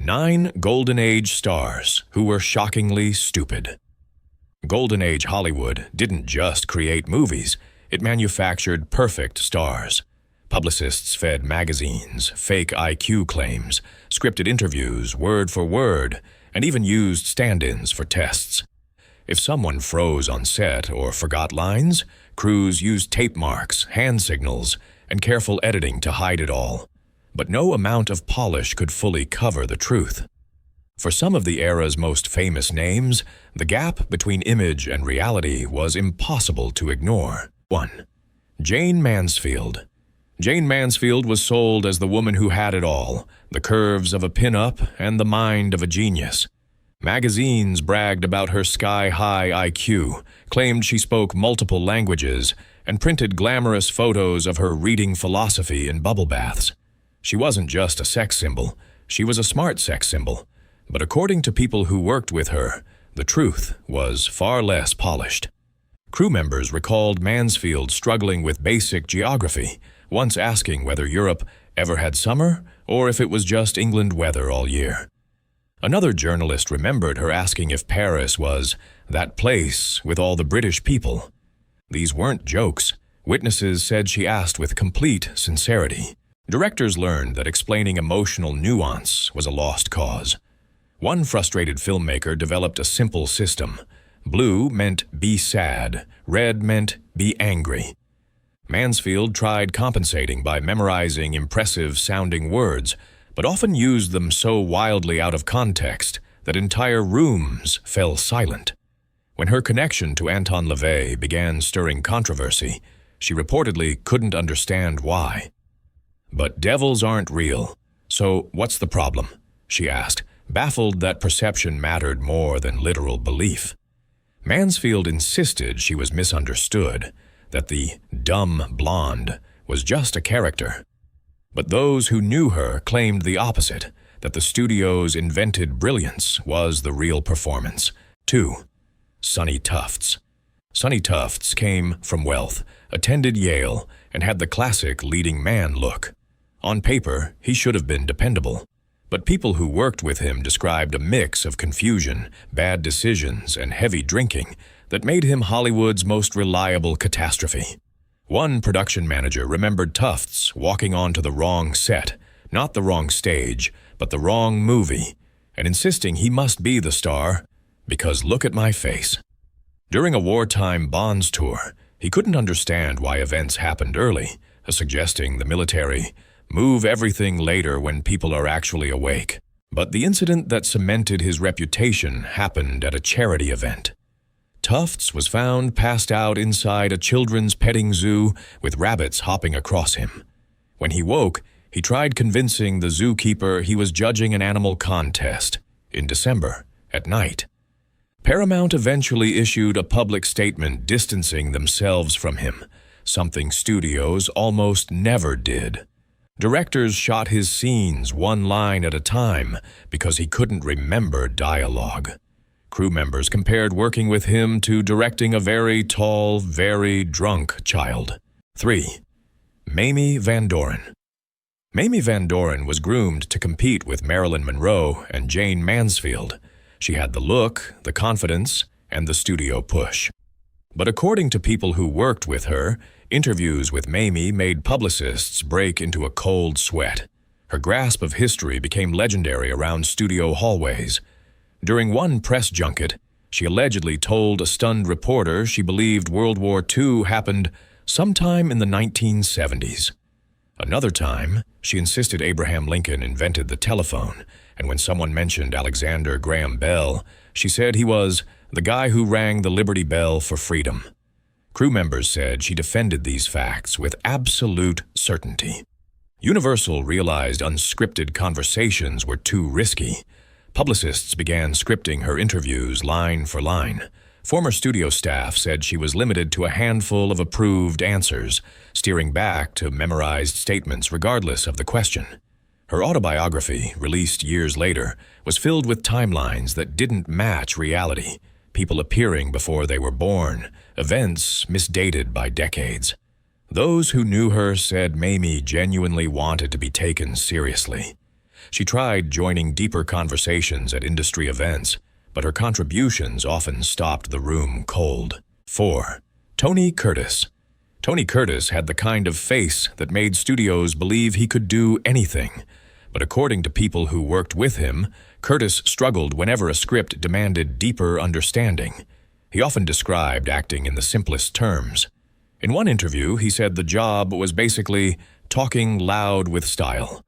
9 Golden Age stars who were shockingly stupid. Golden Age Hollywood didn't just create movies, it manufactured perfect stars. Publicists fed magazines, fake IQ claims, scripted interviews word for word, and even used stand-ins for tests. If someone froze on set or forgot lines, crews used tape marks, hand signals, and careful editing to hide it all. But no amount of polish could fully cover the truth. For some of the era's most famous names, the gap between image and reality was impossible to ignore. 1. Jayne Mansfield. Jayne Mansfield was sold as the woman who had it all, the curves of a pin-up and the mind of a genius. Magazines bragged about her sky-high IQ, claimed she spoke multiple languages, and printed glamorous photos of her reading philosophy in bubble baths. She wasn't just a sex symbol, she was a smart sex symbol. But according to people who worked with her, the truth was far less polished. Crew members recalled Mansfield struggling with basic geography, once asking whether Europe ever had summer or if it was just England weather all year. Another journalist remembered her asking if Paris was that place with all the British people. These weren't jokes. Witnesses said she asked with complete sincerity. Directors learned that explaining emotional nuance was a lost cause. One frustrated filmmaker developed a simple system. Blue meant be sad, red meant be angry. Mansfield tried compensating by memorizing impressive-sounding words, but often used them so wildly out of context that entire rooms fell silent. When her connection to Anton LaVey began stirring controversy, she reportedly couldn't understand why. But devils aren't real, so what's the problem? She asked, baffled that perception mattered more than literal belief. Mansfield insisted she was misunderstood, that the dumb blonde was just a character. But those who knew her claimed the opposite, that the studio's invented brilliance was the real performance. 2. Sonny Tufts. Sonny Tufts came from wealth, attended Yale, and had the classic leading man look. On paper, he should have been dependable. But people who worked with him described a mix of confusion, bad decisions, and heavy drinking that made him Hollywood's most reliable catastrophe. One production manager remembered Tufts walking onto the wrong set, not the wrong stage, but the wrong movie, and insisting he must be the star, because look at my face. During a wartime Bonds tour, he couldn't understand why events happened early, suggesting the military move everything later when people are actually awake. But the incident that cemented his reputation happened at a charity event. Tufts was found passed out inside a children's petting zoo with rabbits hopping across him. When he woke, he tried convincing the zookeeper he was judging an animal contest in December, at night. Paramount eventually issued a public statement distancing themselves from him, something studios almost never did. Directors shot his scenes one line at a time because he couldn't remember dialogue. Crew members compared working with him to directing a very tall, very drunk child. 3. Mamie Van Doren. Mamie Van Doren was groomed to compete with Marilyn Monroe and Jayne Mansfield. She had the look, the confidence, and the studio push. But according to people who worked with her, interviews with Mamie made publicists break into a cold sweat. Her grasp of history became legendary around studio hallways. During one press junket, she allegedly told a stunned reporter she believed World War II happened sometime in the 1970s. Another time, she insisted Abraham Lincoln invented the telephone, and when someone mentioned Alexander Graham Bell, she said he was the guy who rang the Liberty Bell for freedom. Crew members said she defended these facts with absolute certainty. Universal realized unscripted conversations were too risky. Publicists began scripting her interviews line for line. Former studio staff said she was limited to a handful of approved answers, steering back to memorized statements regardless of the question. Her autobiography, released years later, was filled with timelines that didn't match reality, people appearing before they were born, events misdated by decades. Those who knew her said Mamie genuinely wanted to be taken seriously. She tried joining deeper conversations at industry events, but her contributions often stopped the room cold. 4. Tony Curtis. Tony Curtis had the kind of face that made studios believe he could do anything. But according to people who worked with him, Curtis struggled whenever a script demanded deeper understanding. He often described acting in the simplest terms. In one interview, he said the job was basically talking loud with style.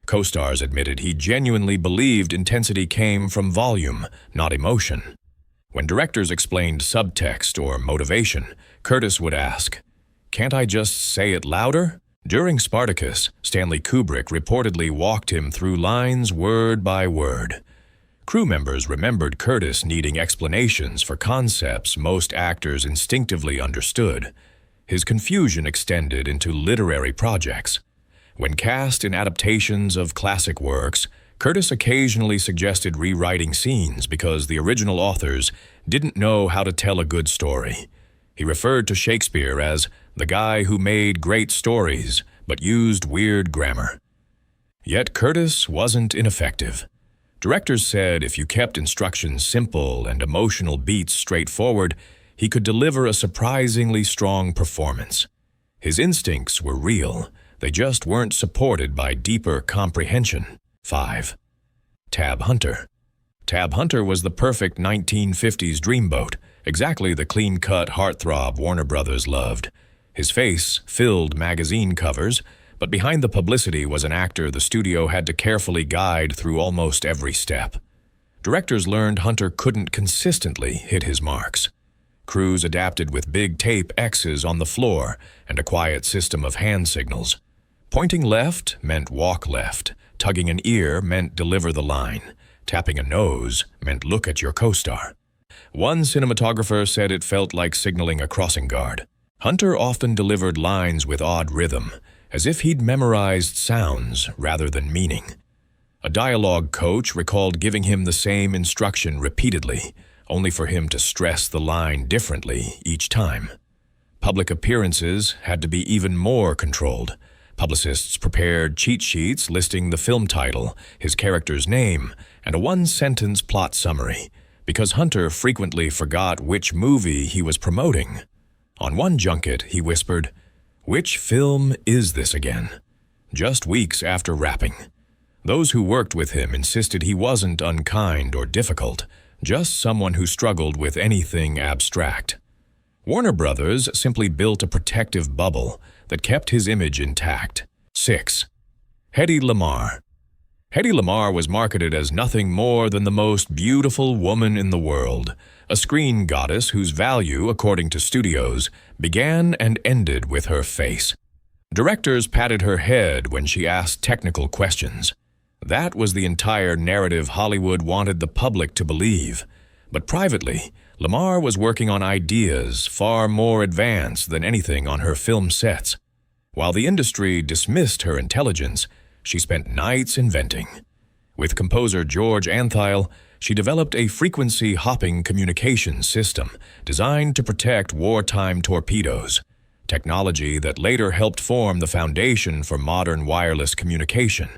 Co-stars admitted he genuinely believed intensity came from volume, not emotion. When directors explained subtext or motivation, Curtis would ask, "Can't I just say it louder?" During Spartacus, Stanley Kubrick reportedly walked him through lines word by word. Crew members remembered Curtis needing explanations for concepts most actors instinctively understood. His confusion extended into literary projects. When cast in adaptations of classic works, Curtis occasionally suggested rewriting scenes because the original authors didn't know how to tell a good story. He referred to Shakespeare as the guy who made great stories but used weird grammar. Yet Curtis wasn't ineffective. Directors said if you kept instructions simple and emotional beats straightforward, he could deliver a surprisingly strong performance. His instincts were real, they just weren't supported by deeper comprehension. 5. Tab Hunter. Tab Hunter was the perfect 1950s dreamboat, exactly the clean-cut heartthrob Warner Brothers loved. His face filled magazine covers, but behind the publicity was an actor the studio had to carefully guide through almost every step. Directors learned Hunter couldn't consistently hit his marks. Crews adapted with big tape X's on the floor and a quiet system of hand signals. Pointing left meant walk left. Tugging an ear meant deliver the line. Tapping a nose meant look at your co-star. One cinematographer said it felt like signaling a crossing guard. Hunter often delivered lines with odd rhythm, as if he'd memorized sounds rather than meaning. A dialogue coach recalled giving him the same instruction repeatedly, only for him to stress the line differently each time. Public appearances had to be even more controlled. Publicists prepared cheat sheets listing the film title, his character's name, and a one-sentence plot summary, because Hunter frequently forgot which movie he was promoting. On one junket, he whispered, "Which film is this again?" just weeks after wrapping. Those who worked with him insisted he wasn't unkind or difficult, just someone who struggled with anything abstract. Warner Brothers simply built a protective bubble that kept his image intact. 6. Hedy Lamarr. Hedy Lamarr was marketed as nothing more than the most beautiful woman in the world, a screen goddess whose value, according to studios, began and ended with her face. Directors patted her head when she asked technical questions. That was the entire narrative Hollywood wanted the public to believe. But privately, Lamarr was working on ideas far more advanced than anything on her film sets. While the industry dismissed her intelligence, she spent nights inventing. With composer George Antheil, she developed a frequency-hopping communication system designed to protect wartime torpedoes, technology that later helped form the foundation for modern wireless communication.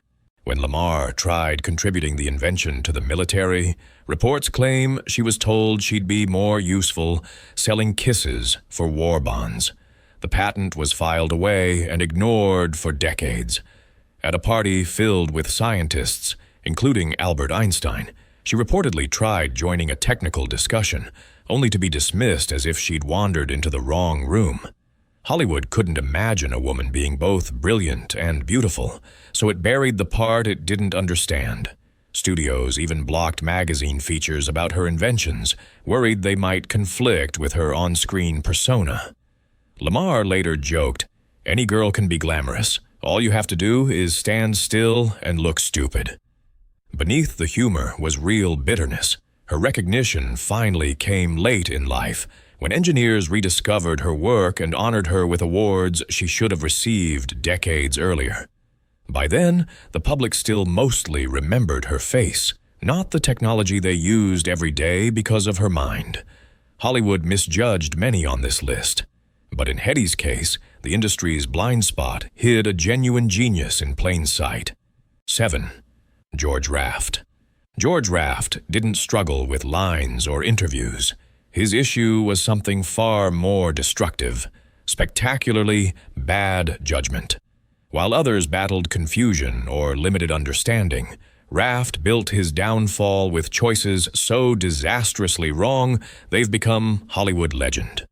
When Lamarr tried contributing the invention to the military, reports claim she was told she'd be more useful selling kisses for war bonds. The patent was filed away and ignored for decades. At a party filled with scientists, including Albert Einstein, she reportedly tried joining a technical discussion, only to be dismissed as if she'd wandered into the wrong room. Hollywood couldn't imagine a woman being both brilliant and beautiful, so it buried the part it didn't understand. Studios even blocked magazine features about her inventions, worried they might conflict with her on-screen persona. Lamarr later joked, "Any girl can be glamorous. All you have to do is stand still and look stupid." Beneath the humor was real bitterness. Her recognition finally came late in life, when engineers rediscovered her work and honored her with awards she should have received decades earlier. By then, the public still mostly remembered her face, not the technology they used every day because of her mind. Hollywood misjudged many on this list. But in Hedy's case, the industry's blind spot hid a genuine genius in plain sight. 7. George Raft. George Raft didn't struggle with lines or interviews. His issue was something far more destructive: spectacularly bad judgment. While others battled confusion or limited understanding, Raft built his downfall with choices so disastrously wrong they've become Hollywood legend.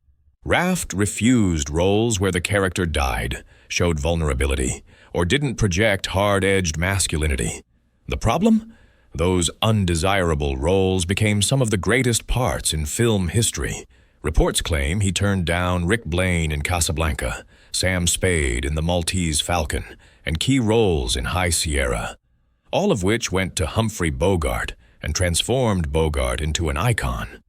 Raft refused roles where the character died, showed vulnerability, or didn't project hard-edged masculinity. The problem? Those undesirable roles became some of the greatest parts in film history. Reports claim he turned down Rick Blaine in Casablanca, Sam Spade in The Maltese Falcon, and key roles in High Sierra, all of which went to Humphrey Bogart and transformed Bogart into an icon.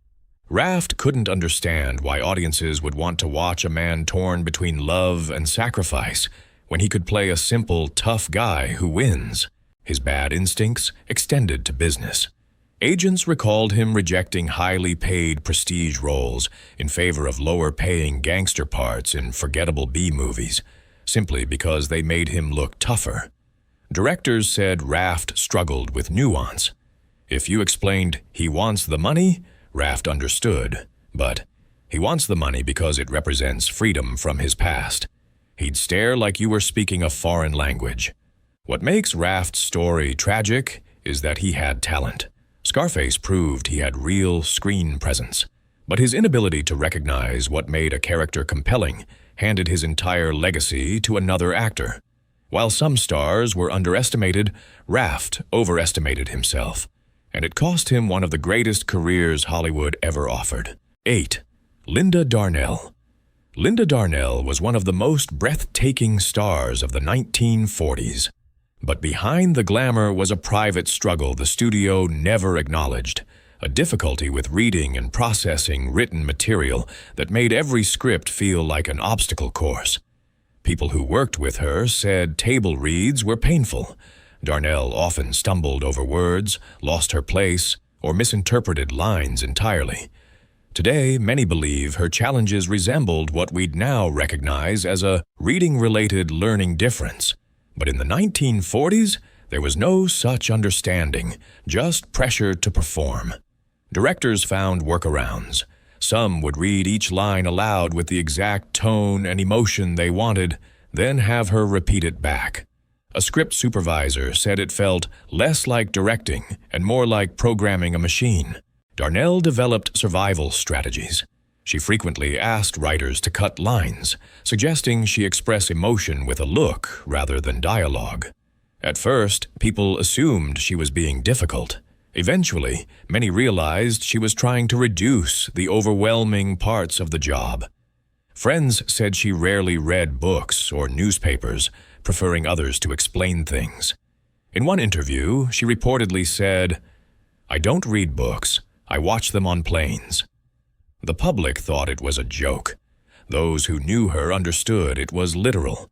Raft couldn't understand why audiences would want to watch a man torn between love and sacrifice when he could play a simple, tough guy who wins. His bad instincts extended to business. Agents recalled him rejecting highly paid prestige roles in favor of lower-paying gangster parts in forgettable B-movies, simply because they made him look tougher. Directors said Raft struggled with nuance. If you explained he wants the money, Raft understood, but he wants the money because it represents freedom from his past. He'd stare like you were speaking a foreign language. What makes Raft's story tragic is that he had talent. Scarface proved he had real screen presence, but his inability to recognize what made a character compelling handed his entire legacy to another actor. While some stars were underestimated, Raft overestimated himself, and it cost him one of the greatest careers Hollywood ever offered. 8. Linda Darnell. Linda Darnell was one of the most breathtaking stars of the 1940s. But behind the glamour was a private struggle the studio never acknowledged, a difficulty with reading and processing written material that made every script feel like an obstacle course. People who worked with her said table reads were painful. Darnell often stumbled over words, lost her place, or misinterpreted lines entirely. Today, many believe her challenges resembled what we'd now recognize as a reading-related learning difference. But in the 1940s, there was no such understanding, just pressure to perform. Directors found workarounds. Some would read each line aloud with the exact tone and emotion they wanted, then have her repeat it back. A script supervisor said it felt less like directing and more like programming a machine. Darnell developed survival strategies. She frequently asked writers to cut lines, suggesting she express emotion with a look rather than dialogue. At first, people assumed she was being difficult. Eventually, many realized she was trying to reduce the overwhelming parts of the job. Friends said she rarely read books or newspapers, preferring others to explain things. In one interview, she reportedly said, "I don't read books, I watch them on planes." The public thought it was a joke. Those who knew her understood it was literal.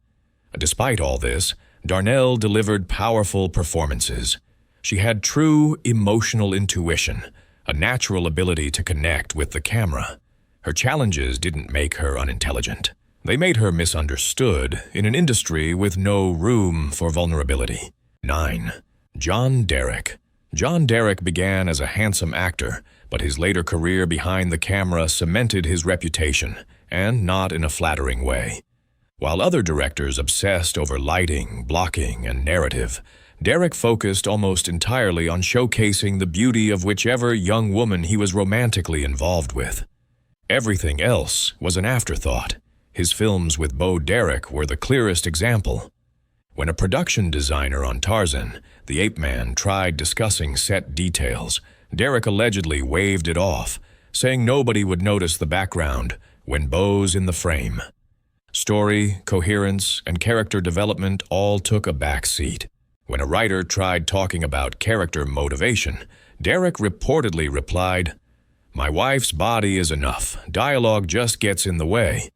Despite all this, Darnell delivered powerful performances. She had true emotional intuition, a natural ability to connect with the camera. Her challenges didn't make her unintelligent. They made her misunderstood in an industry with no room for vulnerability. 9. John Derek. John Derek began as a handsome actor, but his later career behind the camera cemented his reputation, and not in a flattering way. While other directors obsessed over lighting, blocking, and narrative, Derek focused almost entirely on showcasing the beauty of whichever young woman he was romantically involved with. Everything else was an afterthought. His films with Bo Derek were the clearest example. When a production designer on Tarzan, the ape man, tried discussing set details, Derek allegedly waved it off, saying nobody would notice the background when Bo's in the frame. Story, coherence, and character development all took a back seat. When a writer tried talking about character motivation, Derek reportedly replied, "My wife's body is enough. Dialogue just gets in the way."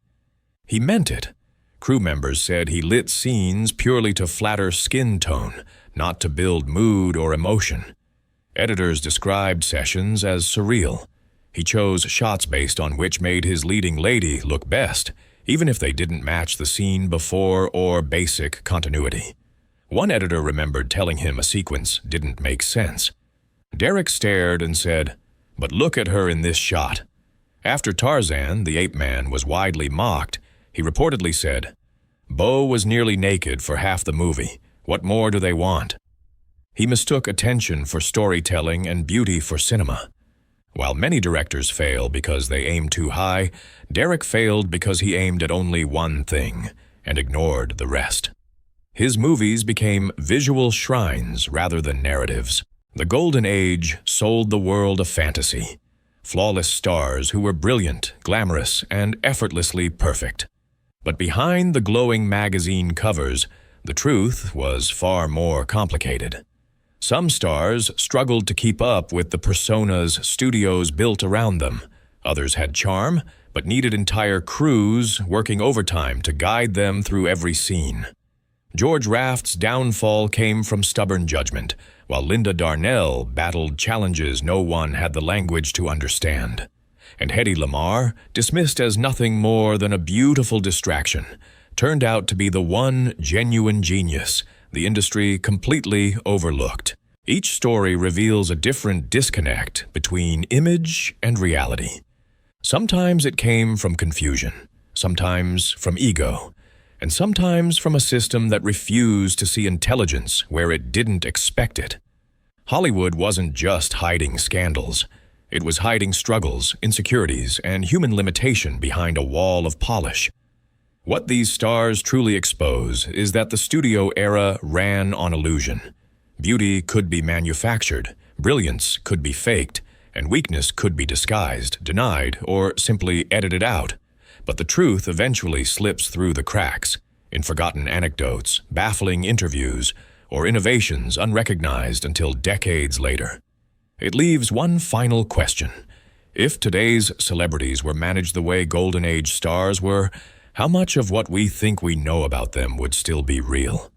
He meant it. Crew members said he lit scenes purely to flatter skin tone, not to build mood or emotion. Editors described sessions as surreal. He chose shots based on which made his leading lady look best, even if they didn't match the scene before or basic continuity. One editor remembered telling him a sequence didn't make sense. Derek stared and said, "But look at her in this shot." After Tarzan, the ape man, was widely mocked, he reportedly said, "Bo was nearly naked for half the movie. What more do they want?" He mistook attention for storytelling and beauty for cinema. While many directors fail because they aim too high, Derek failed because he aimed at only one thing and ignored the rest. His movies became visual shrines rather than narratives. The Golden Age sold the world a fantasy. Flawless stars who were brilliant, glamorous, and effortlessly perfect. But behind the glowing magazine covers, the truth was far more complicated. Some stars struggled to keep up with the personas studios built around them. Others had charm, but needed entire crews working overtime to guide them through every scene. George Raft's downfall came from stubborn judgment, while Linda Darnell battled challenges no one had the language to understand. And Hedy Lamarr, dismissed as nothing more than a beautiful distraction, turned out to be the one genuine genius the industry completely overlooked. Each story reveals a different disconnect between image and reality. Sometimes it came from confusion, sometimes from ego, and sometimes from a system that refused to see intelligence where it didn't expect it. Hollywood wasn't just hiding scandals. It was hiding struggles, insecurities, and human limitation behind a wall of polish. What these stars truly expose is that the studio era ran on illusion. Beauty could be manufactured, brilliance could be faked, and weakness could be disguised, denied, or simply edited out. But the truth eventually slips through the cracks, in forgotten anecdotes, baffling interviews, or innovations unrecognized until decades later. It leaves one final question. If today's celebrities were managed the way Golden Age stars were, how much of what we think we know about them would still be real?